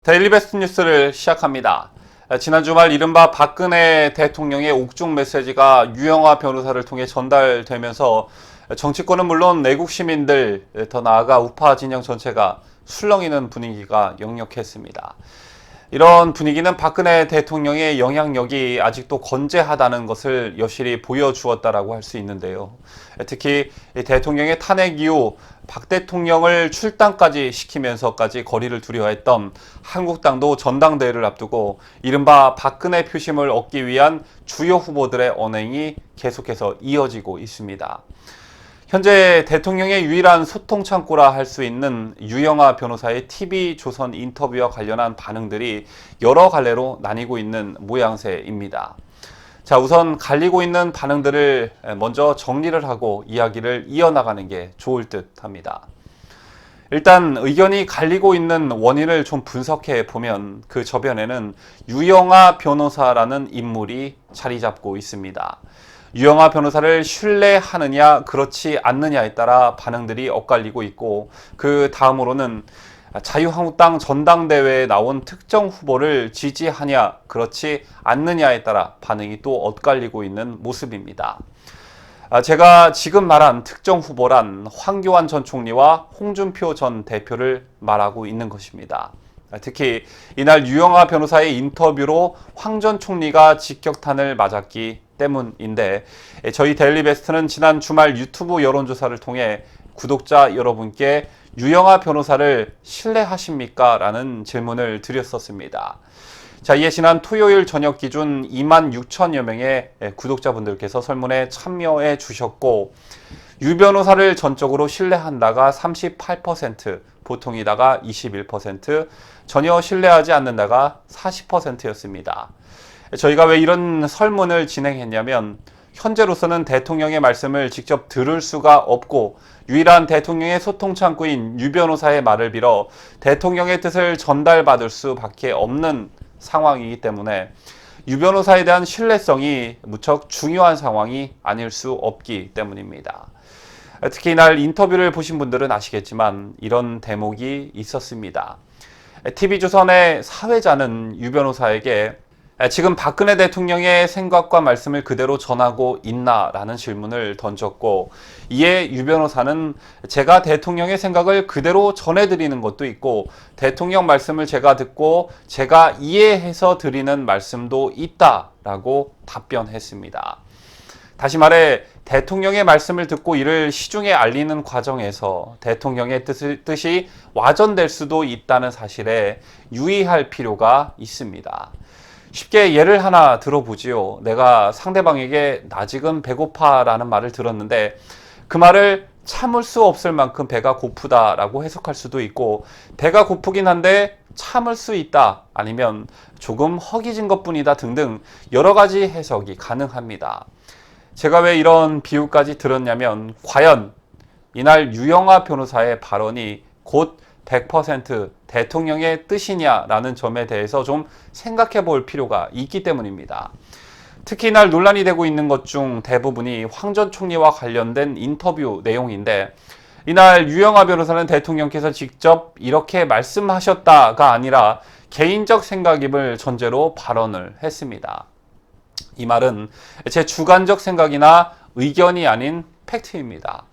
데일리베스트 뉴스를 시작합니다. 지난 주말 이른바 박근혜 대통령의 옥중 메시지가 유영하 변호사를 통해 전달되면서 정치권은 물론 내국 시민들, 더 나아가 우파 진영 전체가 술렁이는 분위기가 역력했습니다. 이런 분위기는 박근혜 대통령의 영향력이 아직도 건재하다는 것을 여실히 보여주었다라고 할 수 있는데요. 특히 대통령의 탄핵 이후 박 대통령을 출당까지 시키면서까지 거리를 두려워했던 한국당도 전당대회를 앞두고 이른바 박근혜 표심을 얻기 위한 주요 후보들의 언행이 계속해서 이어지고 있습니다. 현재 대통령의 유일한 소통 창구라 할 수 있는 유영하 변호사의 TV조선 인터뷰와 관련한 반응들이 여러 갈래로 나뉘고 있는 모양새입니다. 자, 우선 갈리고 있는 반응들을 먼저 정리를 하고 이야기를 이어나가는 게 좋을 듯 합니다. 일단 의견이 갈리고 있는 원인을 좀 분석해 보면 그 저변에는 유영하 변호사라는 인물이 자리 잡고 있습니다. 유영하 변호사를 신뢰하느냐 그렇지 않느냐에 따라 반응들이 엇갈리고 있고, 그 다음으로는 자유한국당 전당대회에 나온 특정 후보를 지지하냐 그렇지 않느냐에 따라 반응이 또 엇갈리고 있는 모습입니다. 제가 지금 말한 특정 후보란 황교안 전 총리와 홍준표 전 대표를 말하고 있는 것입니다. 특히 이날 유영하 변호사의 인터뷰로 황 전 총리가 직격탄을 맞았기 때문인데, 저희 데일리베스트는 지난 주말 유튜브 여론조사를 통해 구독자 여러분께 유영하 변호사를 신뢰하십니까? 라는 질문을 드렸었습니다. 자, 이에 지난 토요일 저녁 기준 26,000여 명의 구독자분들께서 설문에 참여해 주셨고, 유 변호사를 전적으로 신뢰한다가 38%, 보통이다가 21%, 전혀 신뢰하지 않는다가 40%였습니다. 저희가 왜 이런 설문을 진행했냐면, 현재로서는 대통령의 말씀을 직접 들을 수가 없고 유일한 대통령의 소통 창구인 유 변호사의 말을 빌어 대통령의 뜻을 전달받을 수밖에 없는 상황이기 때문에 유 변호사에 대한 신뢰성이 무척 중요한 상황이 아닐 수 없기 때문입니다. 특히 이날 인터뷰를 보신 분들은 아시겠지만 이런 대목이 있었습니다. TV조선의 사회자는 유 변호사에게 지금 박근혜 대통령의 생각과 말씀을 그대로 전하고 있나라는 질문을 던졌고, 이에 유 변호사는 제가 대통령의 생각을 그대로 전해드리는 것도 있고 대통령 말씀을 제가 듣고 제가 이해해서 드리는 말씀도 있다라고 답변했습니다. 다시 말해 대통령의 말씀을 듣고 이를 시중에 알리는 과정에서 대통령의 뜻이 와전될 수도 있다는 사실에 유의할 필요가 있습니다. 쉽게 예를 하나 들어보지요. 내가 상대방에게 나 지금 배고파라는 말을 들었는데 그 말을 참을 수 없을 만큼 배가 고프다라고 해석할 수도 있고, 배가 고프긴 한데 참을 수 있다, 아니면 조금 허기진 것뿐이다 등등 여러 가지 해석이 가능합니다. 제가 왜 이런 비유까지 들었냐면, 과연 이날 유영하 변호사의 발언이 곧 100% 대통령의 뜻이냐라는 점에 대해서 좀 생각해 볼 필요가 있기 때문입니다. 특히 이날 논란이 되고 있는 것 중 대부분이 황 전 총리와 관련된 인터뷰 내용인데, 이날 유영하 변호사는 대통령께서 직접 이렇게 말씀하셨다가 아니라 개인적 생각임을 전제로 발언을 했습니다. 이 말은 제 주관적 생각이나 의견이 아닌 팩트입니다.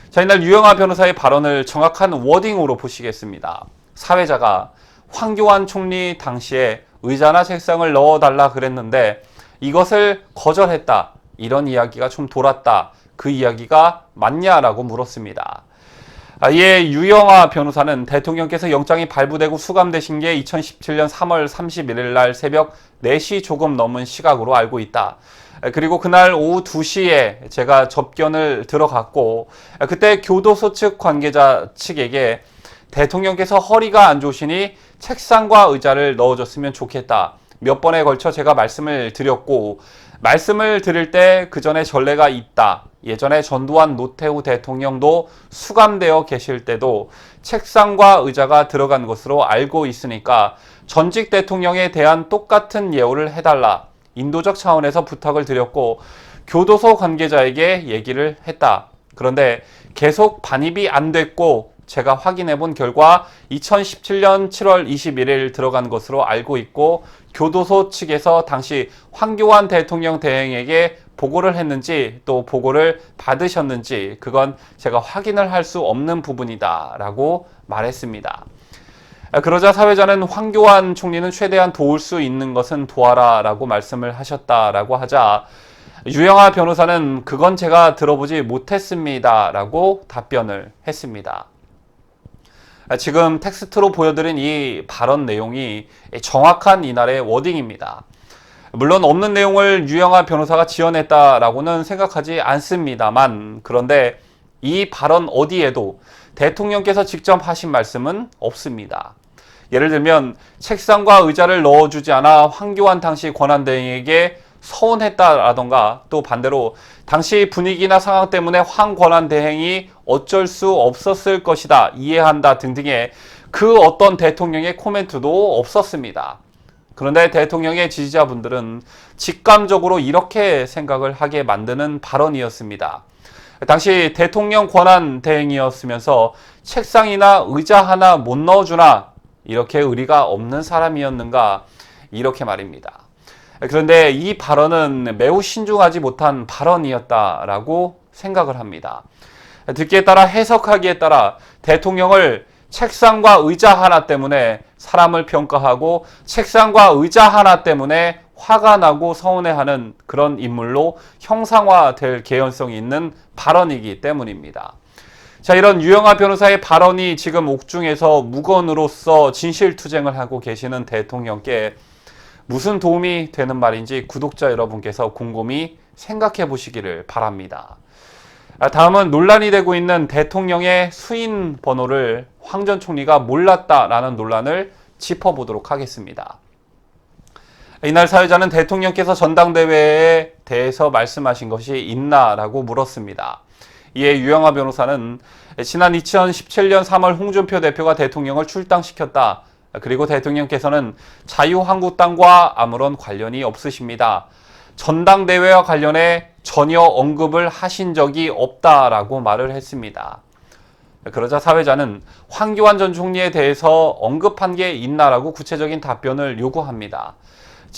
자, 이날 유영하 변호사의 발언을 정확한 워딩으로 보시겠습니다. 사회자가 황교안 총리 당시에 의자나 책상을 넣어달라 그랬는데 이것을 거절했다, 이런 이야기가 좀 돌았다, 그 이야기가 맞냐라고 물었습니다. 이에 유영하 변호사는 대통령께서 영장이 발부되고 수감되신 게 2017년 3월 31일 날 새벽 4시 조금 넘은 시각으로 알고 있다. 그리고 그날 오후 2시에 제가 접견을 들어갔고, 그때 교도소 측 관계자 측에게 대통령께서 허리가 안 좋으시니 책상과 의자를 넣어줬으면 좋겠다, 몇 번에 걸쳐 제가 말씀을 드렸고, 말씀을 드릴 때 그 전에 전례가 있다, 예전에 전두환 노태우 대통령도 수감되어 계실 때도 책상과 의자가 들어간 것으로 알고 있으니까 전직 대통령에 대한 똑같은 예우를 해달라, 인도적 차원에서 부탁을 드렸고 교도소 관계자에게 얘기를 했다. 그런데 계속 반입이 안 됐고 제가 확인해 본 결과 2017년 7월 21일 들어간 것으로 알고 있고, 교도소 측에서 당시 황교안 대통령 대행에게 보고를 했는지 또 보고를 받으셨는지 그건 제가 확인을 할 수 없는 부분이다 라고 말했습니다. 그러자 사회자는 황교안 총리는 최대한 도울 수 있는 것은 도와라 라고 말씀을 하셨다라고 하자, 유영하 변호사는 그건 제가 들어보지 못했습니다 라고 답변을 했습니다. 지금 텍스트로 보여드린 이 발언 내용이 정확한 이날의 워딩입니다. 물론 없는 내용을 유영하 변호사가 지어냈다라고는 생각하지 않습니다만, 그런데 이 발언 어디에도 대통령께서 직접 하신 말씀은 없습니다. 예를 들면 책상과 의자를 넣어주지 않아 황교안 당시 권한대행에게 서운했다라던가, 또 반대로 당시 분위기나 상황 때문에 황 권한대행이 어쩔 수 없었을 것이다, 이해한다 등등의 그 어떤 대통령의 코멘트도 없었습니다. 그런데 대통령의 지지자분들은 직감적으로 이렇게 생각을 하게 만드는 발언이었습니다. 당시 대통령 권한 대행이었으면서 책상이나 의자 하나 못 넣어주나 이렇게 의리가 없는 사람이었는가, 이렇게 말입니다. 그런데 이 발언은 매우 신중하지 못한 발언이었다라고 생각을 합니다. 듣기에 따라, 해석하기에 따라 대통령을 책상과 의자 하나 때문에 사람을 평가하고 책상과 의자 하나 때문에 화가 나고 서운해하는 그런 인물로 형상화될 개연성이 있는 발언이기 때문입니다. 자, 이런 유영하 변호사의 발언이 지금 옥중에서 무건으로서 진실투쟁을 하고 계시는 대통령께 무슨 도움이 되는 말인지 구독자 여러분께서 곰곰이 생각해 보시기를 바랍니다. 다음은 논란이 되고 있는 대통령의 수인 번호를 황 전 총리가 몰랐다라는 논란을 짚어보도록 하겠습니다. 이날 사회자는 대통령께서 전당대회에 대해서 말씀하신 것이 있나라고 물었습니다. 이에 유영하 변호사는 지난 2017년 3월 홍준표 대표가 대통령을 출당시켰다. 그리고 대통령께서는 자유한국당과 아무런 관련이 없으십니다. 전당대회와 관련해 전혀 언급을 하신 적이 없다라고 말을 했습니다. 그러자 사회자는 황교안 전 총리에 대해서 언급한 게 있나라고 구체적인 답변을 요구합니다.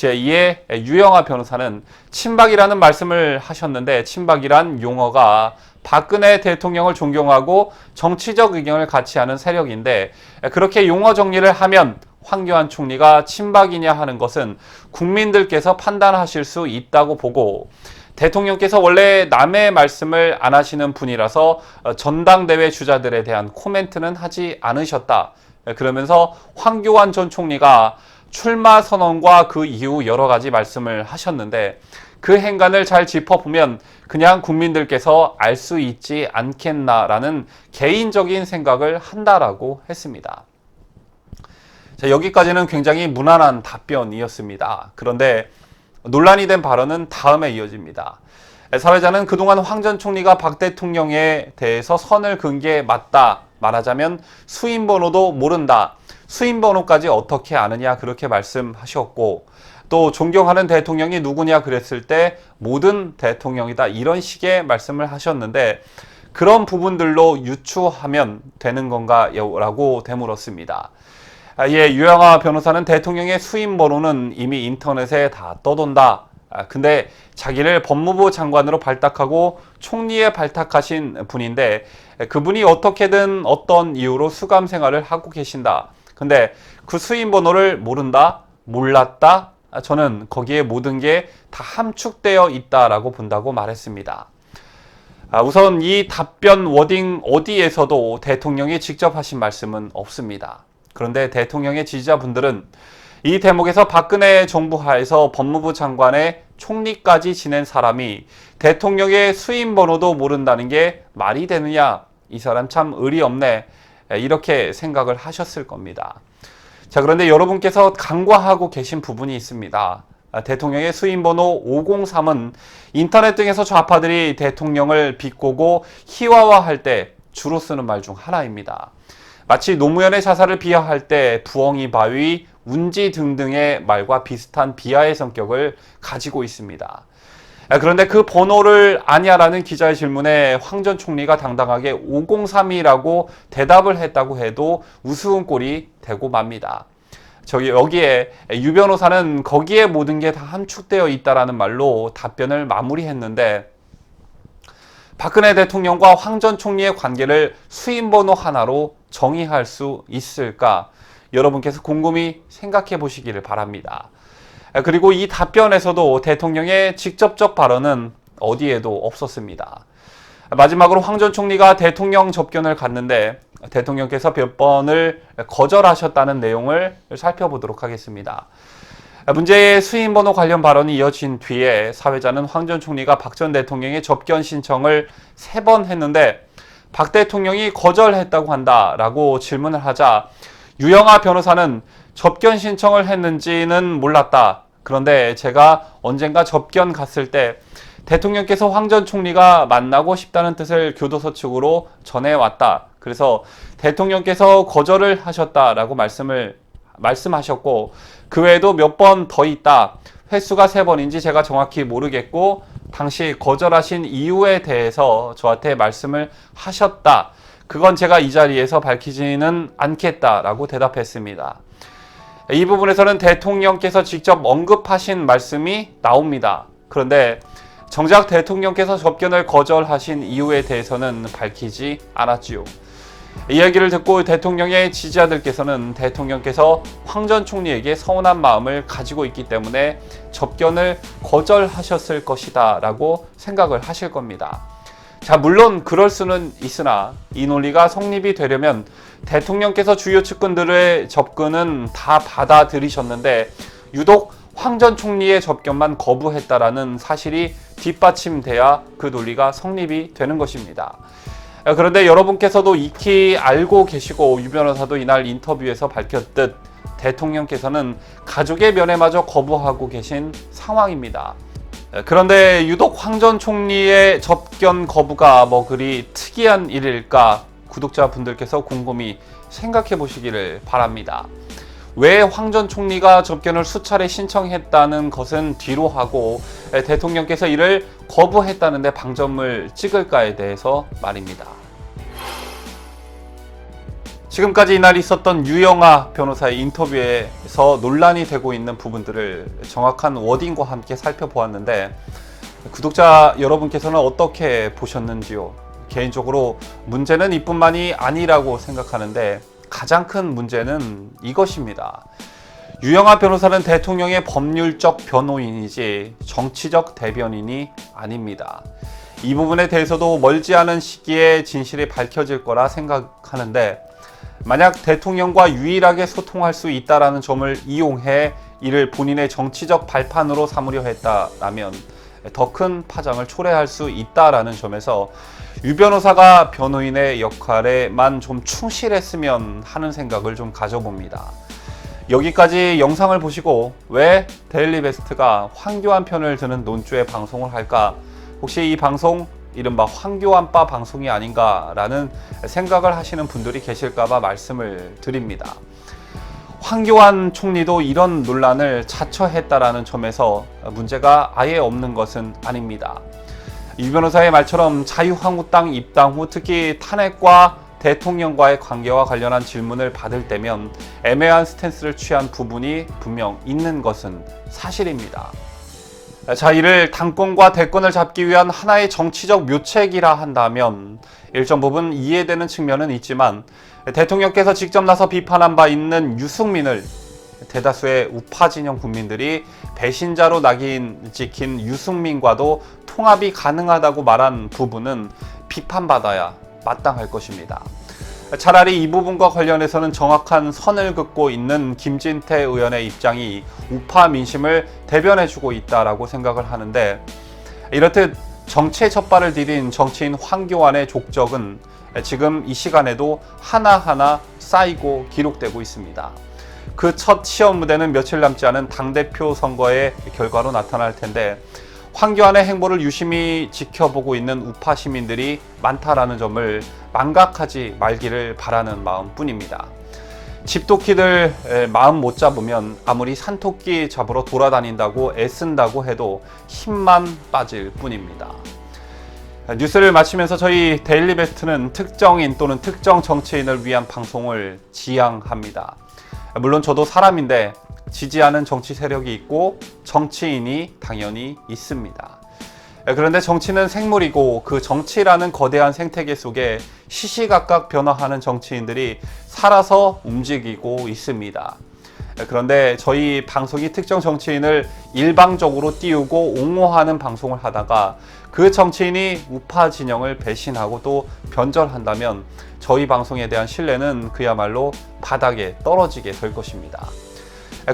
이에 유영하 변호사는 친박이라는 말씀을 하셨는데, 친박이란 용어가 박근혜 대통령을 존경하고 정치적 의견을 같이 하는 세력인데, 그렇게 용어 정리를 하면 황교안 총리가 친박이냐 하는 것은 국민들께서 판단하실 수 있다고 보고, 대통령께서 원래 남의 말씀을 안 하시는 분이라서 전당대회 주자들에 대한 코멘트는 하지 않으셨다. 그러면서 황교안 전 총리가 출마 선언과 그 이후 여러 가지 말씀을 하셨는데, 그 행간을 잘 짚어보면 그냥 국민들께서 알 수 있지 않겠나라는 개인적인 생각을 한다라고 했습니다. 자, 여기까지는 굉장히 무난한 답변이었습니다. 그런데 논란이 된 발언은 다음에 이어집니다. 사회자는 그동안 황 전 총리가 박 대통령에 대해서 선을 그은 게 맞다. 말하자면 수인번호도 모른다. 수인번호까지 어떻게 아느냐, 그렇게 말씀하셨고, 또 존경하는 대통령이 누구냐 그랬을 때 모든 대통령이다, 이런 식의 말씀을 하셨는데, 그런 부분들로 유추하면 되는 건가 라고 되물었습니다. 예, 유영하 변호사는 대통령의 수임번호는 이미 인터넷에 다 떠돈다. 근데 자기를 법무부 장관으로 발탁하고 총리에 발탁하신 분인데, 그분이 어떻게든 어떤 이유로 수감 생활을 하고 계신다. 근데 그 수임번호를 모른다? 몰랐다? 저는 거기에 모든 게 다 함축되어 있다라고 본다고 말했습니다. 우선 이 답변 워딩 어디에서도 대통령이 직접 하신 말씀은 없습니다. 그런데 대통령의 지지자분들은 이 대목에서 박근혜 정부 하에서 법무부 장관의 총리까지 지낸 사람이 대통령의 수임번호도 모른다는 게 말이 되느냐, 이 사람 참 의리 없네, 이렇게 생각을 하셨을 겁니다. 자, 그런데 여러분께서 간과하고 계신 부분이 있습니다. 대통령의 수임번호 503은 인터넷 등에서 좌파들이 대통령을 비꼬고 희화화할 때 주로 쓰는 말 중 하나입니다. 마치 노무현의 자살을 비하할 때 부엉이 바위, 운지 등등의 말과 비슷한 비하의 성격을 가지고 있습니다. 그런데 그 번호를 아냐라는 기자의 질문에 황 전 총리가 당당하게 5032라고 대답을 했다고 해도 우스운 꼴이 되고 맙니다. 여기에 유 변호사는 거기에 모든 게 다 함축되어 있다라는 말로 답변을 마무리했는데, 박근혜 대통령과 황 전 총리의 관계를 수임번호 하나로 정의할 수 있을까? 여러분께서 곰곰이 생각해 보시기를 바랍니다. 그리고 이 답변에서도 대통령의 직접적 발언은 어디에도 없었습니다. 마지막으로 황 전 총리가 대통령 접견을 갔는데 대통령께서 몇 번을 거절하셨다는 내용을 살펴보도록 하겠습니다. 문제의 수임번호 관련 발언이 이어진 뒤에 사회자는 황 전 총리가 박 전 대통령의 접견 신청을 3번 했는데 박 대통령이 거절했다고 한다라고 질문을 하자 유영하 변호사는 접견 신청을 했는지는 몰랐다. 그런데 제가 언젠가 접견 갔을 때 대통령께서 황 전 총리가 만나고 싶다는 뜻을 교도소 측으로 전해왔다. 그래서 대통령께서 거절을 하셨다라고 말씀하셨고, 그 외에도 몇 번 더 있다. 횟수가 3번인지 제가 정확히 모르겠고 당시 거절하신 이유에 대해서 저한테 말씀을 하셨다. 그건 제가 이 자리에서 밝히지는 않겠다라고 대답했습니다. 이 부분에서는 대통령께서 직접 언급하신 말씀이 나옵니다. 그런데 정작 대통령께서 접견을 거절하신 이유에 대해서는 밝히지 않았지요. 이 이야기를 듣고 대통령의 지지자들께서는 대통령께서 황 전 총리에게 서운한 마음을 가지고 있기 때문에 접견을 거절하셨을 것이다 라고 생각을 하실 겁니다. 자, 물론 그럴 수는 있으나 이 논리가 성립이 되려면 대통령께서 주요 측근들의 접근은 다 받아들이셨는데 유독 황 전 총리의 접견만 거부했다라는 사실이 뒷받침돼야 그 논리가 성립이 되는 것입니다. 그런데 여러분께서도 익히 알고 계시고 유 변호사도 이날 인터뷰에서 밝혔듯 대통령께서는 가족의 면회마저 거부하고 계신 상황입니다. 그런데 유독 황 전 총리의 접견 거부가 그리 특이한 일일까 구독자분들께서 곰곰이 생각해 보시기를 바랍니다. 왜 황 전 총리가 접견을 수차례 신청했다는 것은 뒤로 하고 대통령께서 이를 거부했다는데 방점을 찍을까에 대해서 말입니다. 지금까지 이날 있었던 유영하 변호사의 인터뷰에서 논란이 되고 있는 부분들을 정확한 워딩과 함께 살펴보았는데 구독자 여러분께서는 어떻게 보셨는지요? 개인적으로 문제는 이뿐만이 아니라고 생각하는데 가장 큰 문제는 이것입니다. 유영하 변호사는 대통령의 법률적 변호인이지 정치적 대변인이 아닙니다. 이 부분에 대해서도 멀지 않은 시기에 진실이 밝혀질 거라 생각하는데 만약 대통령과 유일하게 소통할 수 있다는 점을 이용해 이를 본인의 정치적 발판으로 삼으려 했다라면 더 큰 파장을 초래할 수 있다라는 점에서 유 변호사가 변호인의 역할에만 좀 충실했으면 하는 생각을 좀 가져봅니다. 여기까지 영상을 보시고 왜 데일리베스트가 황교안 편을 드는 논조의 방송을 할까? 혹시 이 방송 이른바 황교안바 방송이 아닌가라는 생각을 하시는 분들이 계실까봐 말씀을 드립니다. 황교안 총리도 이런 논란을 자처했다라는 점에서 문제가 아예 없는 것은 아닙니다. 유 변호사의 말처럼 자유한국당 입당 후 특히 탄핵과 대통령과의 관계와 관련한 질문을 받을 때면 애매한 스탠스를 취한 부분이 분명 있는 것은 사실입니다. 자, 이를 당권과 대권을 잡기 위한 하나의 정치적 묘책이라 한다면 일정 부분 이해되는 측면은 있지만 대통령께서 직접 나서 비판한 바 있는 유승민을 대다수의 우파 진영 국민들이 배신자로 낙인 찍힌 유승민과도 통합이 가능하다고 말한 부분은 비판받아야 마땅할 것입니다. 차라리 이 부분과 관련해서는 정확한 선을 긋고 있는 김진태 의원의 입장이 우파 민심을 대변해주고 있다라고 생각을 하는데 이렇듯 정치의 첫발을 디딘 정치인 황교안의 족적은 지금 이 시간에도 하나하나 쌓이고 기록되고 있습니다. 그 첫 시험 무대는 며칠 남지 않은 당대표 선거의 결과로 나타날 텐데 황교안의 행보를 유심히 지켜보고 있는 우파 시민들이 많다라는 점을 망각하지 말기를 바라는 마음뿐입니다. 집토끼들 마음 못 잡으면 아무리 산토끼 잡으러 돌아다닌다고 애쓴다고 해도 힘만 빠질 뿐입니다. 뉴스를 마치면서 저희 데일리 베스트는 특정인 또는 특정 정치인을 위한 방송을 지향합니다. 물론 저도 사람인데 지지하는 정치 세력이 있고 정치인이 당연히 있습니다. 그런데 정치는 생물이고 그 정치라는 거대한 생태계 속에 시시각각 변화하는 정치인들이 살아서 움직이고 있습니다. 그런데 저희 방송이 특정 정치인을 일방적으로 띄우고 옹호하는 방송을 하다가 그 정치인이 우파 진영을 배신하고 또 변절한다면 저희 방송에 대한 신뢰는 그야말로 바닥에 떨어지게 될 것입니다.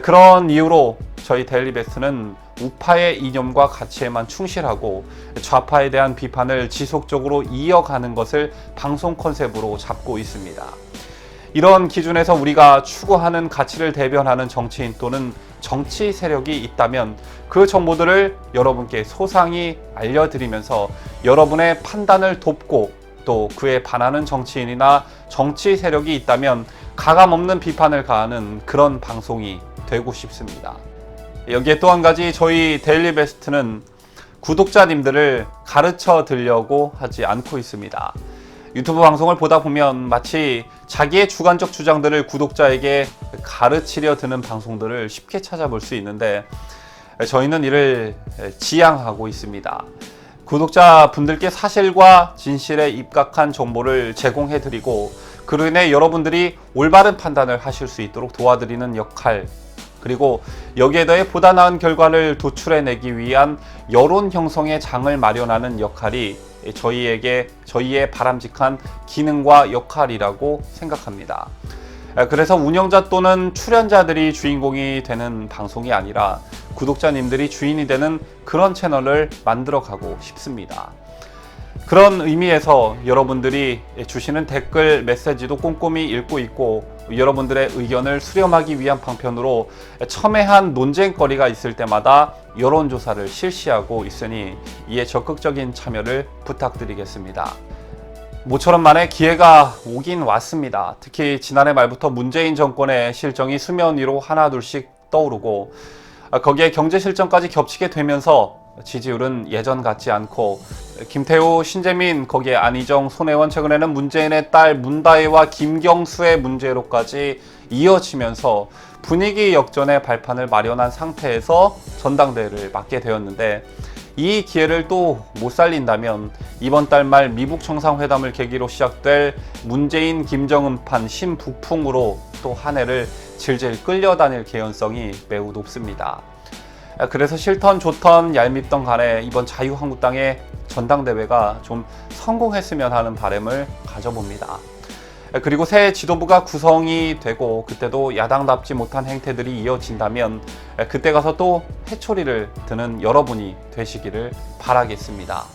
그런 이유로 저희 데일리 베스트는 우파의 이념과 가치에만 충실하고 좌파에 대한 비판을 지속적으로 이어가는 것을 방송 컨셉으로 잡고 있습니다. 이런 기준에서 우리가 추구하는 가치를 대변하는 정치인 또는 정치 세력이 있다면 그 정보들을 여러분께 소상히 알려드리면서 여러분의 판단을 돕고 또 그에 반하는 정치인이나 정치 세력이 있다면 가감없는 비판을 가하는 그런 방송이 되고 싶습니다. 여기에 또 한 가지 저희 데일리 베스트는 구독자님들을 가르쳐 드리려고 하지 않고 있습니다. 유튜브 방송을 보다 보면 마치 자기의 주관적 주장들을 구독자에게 가르치려 드는 방송들을 쉽게 찾아볼 수 있는데 저희는 이를 지양하고 있습니다. 구독자분들께 사실과 진실에 입각한 정보를 제공해 드리고 그로 인해 여러분들이 올바른 판단을 하실 수 있도록 도와드리는 역할, 그리고 여기에 더해 보다 나은 결과를 도출해내기 위한 여론 형성의 장을 마련하는 역할이 저희의 바람직한 기능과 역할이라고 생각합니다. 그래서 운영자 또는 출연자들이 주인공이 되는 방송이 아니라 구독자님들이 주인이 되는 그런 채널을 만들어가고 싶습니다. 그런 의미에서 여러분들이 주시는 댓글 메시지도 꼼꼼히 읽고 있고 여러분들의 의견을 수렴하기 위한 방편으로 첨예한 논쟁거리가 있을 때마다 여론조사를 실시하고 있으니 이에 적극적인 참여를 부탁드리겠습니다. 모처럼 만에 기회가 오긴 왔습니다. 특히 지난해 말부터 문재인 정권의 실정이 수면 위로 하나둘씩 떠오르고 거기에 경제 실정까지 겹치게 되면서 지지율은 예전 같지 않고 김태우, 신재민, 거기에 안희정, 손혜원, 최근에는 문재인의 딸 문다혜와 김경수의 문제로까지 이어지면서 분위기 역전의 발판을 마련한 상태에서 전당대회를 맞게 되었는데 이 기회를 또 못 살린다면 이번 달 말 미북 정상회담을 계기로 시작될 문재인 김정은판 신북풍으로 또 한 해를 질질 끌려다닐 개연성이 매우 높습니다. 그래서 싫던 좋던 얄밉던 간에 이번 자유한국당의 전당대회가 좀 성공했으면 하는 바람을 가져봅니다. 그리고 새 지도부가 구성이 되고 그때도 야당답지 못한 행태들이 이어진다면 그때 가서 또 회초리를 드는 여러분이 되시기를 바라겠습니다.